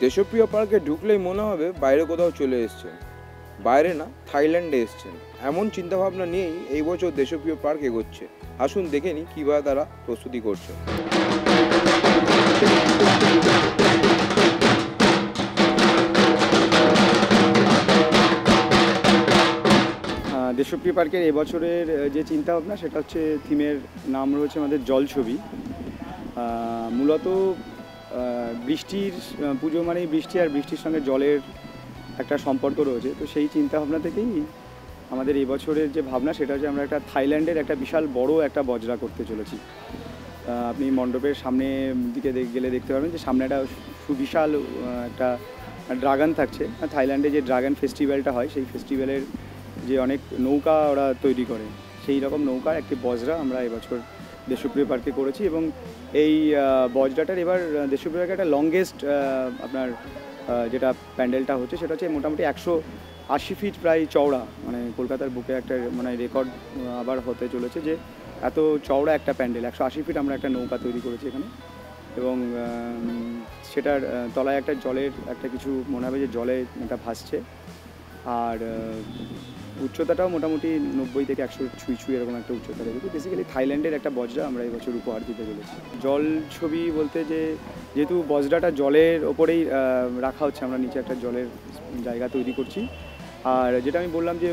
দেশপ্রিয় পার্কে ঢুকলেই মনে হবে বাইরে কোথাও চলে এসেছেন। বাইরে না, থাইল্যান্ডে এসেছেন। এমন চিন্তাভাবনা নিয়েই এই বছর দেশপ্রিয় পার্ক এগোচ্ছে। আসুন দেখে নিই কীভাবে তারা প্রস্তুতি করছে। দেশপ্রিয় পার্কের এবছরের যে চিন্তাভাবনা সেটা হচ্ছে থিমের নাম রয়েছে আমাদের জলছবি। মূলত বৃষ্টির পুজো মানেই বৃষ্টি, আর বৃষ্টির সঙ্গে জলের একটা সম্পর্ক রয়েছে। তো সেই চিন্তাভাবনা থেকেই আমাদের এবছরের যে ভাবনা সেটা হচ্ছে আমরা একটা থাইল্যান্ডের একটা বিশাল বড় একটা বজরা করতে চলেছি। আপনি মণ্ডপের সামনে দিকে গেলে দেখতে পাবেন যে সামনে একটা সুবিশাল একটা ড্রাগন থাকছে। থাইল্যান্ডে যে ড্রাগন ফেস্টিভ্যালটা হয় সেই ফেস্টিভ্যালের যে অনেক নৌকা ওরা তৈরি করে, সেই রকম নৌকার একটি বজরা আমরা এবছর দেশপ্রিয় পার্কে করেছি। এবং এই বজরাটার এবার দেশপ্রিয় পার্কে একটা লংগেস্ট আপনার যেটা প্যান্ডেলটা হচ্ছে সেটা হচ্ছে মোটামুটি 180 ফিট প্রায় চওড়া। মানে কলকাতার বুকে একটা মানে রেকর্ড আবার হতে চলেছে যে এত চওড়া একটা প্যান্ডেল, 180 ফিট আমরা একটা নৌকা তৈরি করেছি এখানে। এবং সেটার তলায় একটা জলের একটা কিছু মনে হবে যে জলে এটা ভাসছে। আর উচ্চতাটাও মোটামুটি 90 থেকে 100 ছুঁই এরকম একটা উচ্চতা রয়েছে। বেসিক্যালি থাইল্যান্ডের একটা বজরা আমরা এবছর উপহার দিতে চলেছি। জল ছবি বলতে যে যেহেতু বজরাটা জলের ওপরেই রাখা হচ্ছে, আমরা নিচে একটা জলের জায়গা তৈরি করছি। আর যেটা আমি বললাম যে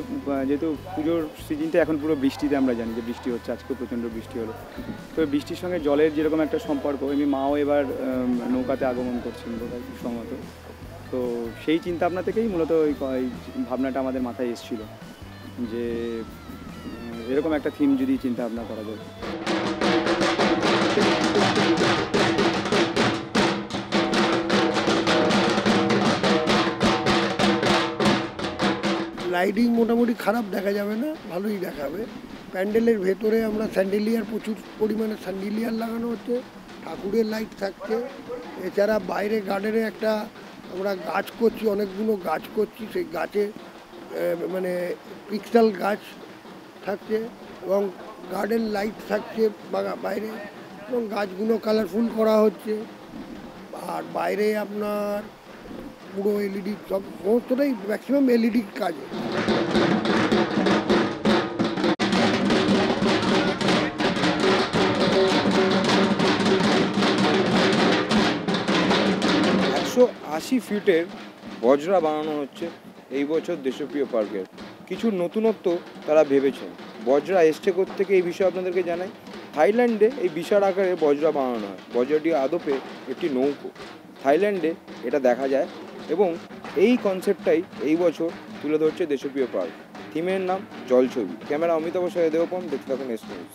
যেহেতু পুজোর সিজনটা এখন পুরো বৃষ্টিতে, আমরা জানি যে বৃষ্টি হচ্ছে, আজকেও প্রচণ্ড বৃষ্টি হলো। তো বৃষ্টির সঙ্গে জলের যেরকম একটা সম্পর্ক, এমনি মাও এবার নৌকাতে আগমন করছেন বোধহয় সম্ভবত। তো সেই চিন্তাভাবনা থেকেই মূলত ওই ভাবনাটা আমাদের মাথায় এসেছিল যে এরকম একটা থিম যদি চিন্তাভাবনা করা যায়। লাইটিং মোটামুটি খারাপ দেখা যাবে না, ভালোই দেখাবে। প্যান্ডেলের ভেতরে আমরা স্যান্ডেলিয়ার প্রচুর পরিমাণে স্যান্ডেলিয়ার লাগানো হচ্ছে, ঠাকুরের লাইট থাকছে। এছাড়া বাইরে গার্ডেনে একটা আমরা গাছ করছি, অনেকগুলো গাছ করছি, সেই গাছে মানে পিক্সেল গাছ থাকছে এবং গার্ডেন লাইট থাকছে বাইরে, এবং গাছগুলো কালারফুল করা হচ্ছে। আর বাইরে আপনার পুরো এলইডি সমস্তটাই ম্যাক্সিমাম এলইডির কাজ। আশি ফিটের বজরা বানানো হচ্ছে এই বছর দেশপ্রিয় পার্কের। কিছু নতুনত্ব তারা ভেবেছেন। বজরা এসছে থেকে এই বিষয়ে আপনাদেরকে জানাই। থাইল্যান্ডে এই বিশাল আকারে বজরা বানানো হয়। বজরাটি আদপে একটি নৌকো। থাইল্যান্ডে এটা দেখা যায় এবং এই কনসেপ্টটাই এই বছর তুলে ধরছে দেশপ্রিয় পার্ক। থিমের নাম জলছবি। ক্যামেরা অমিতাভ সাথে দেবপন, দেখতে থাকুন এস নিউজ।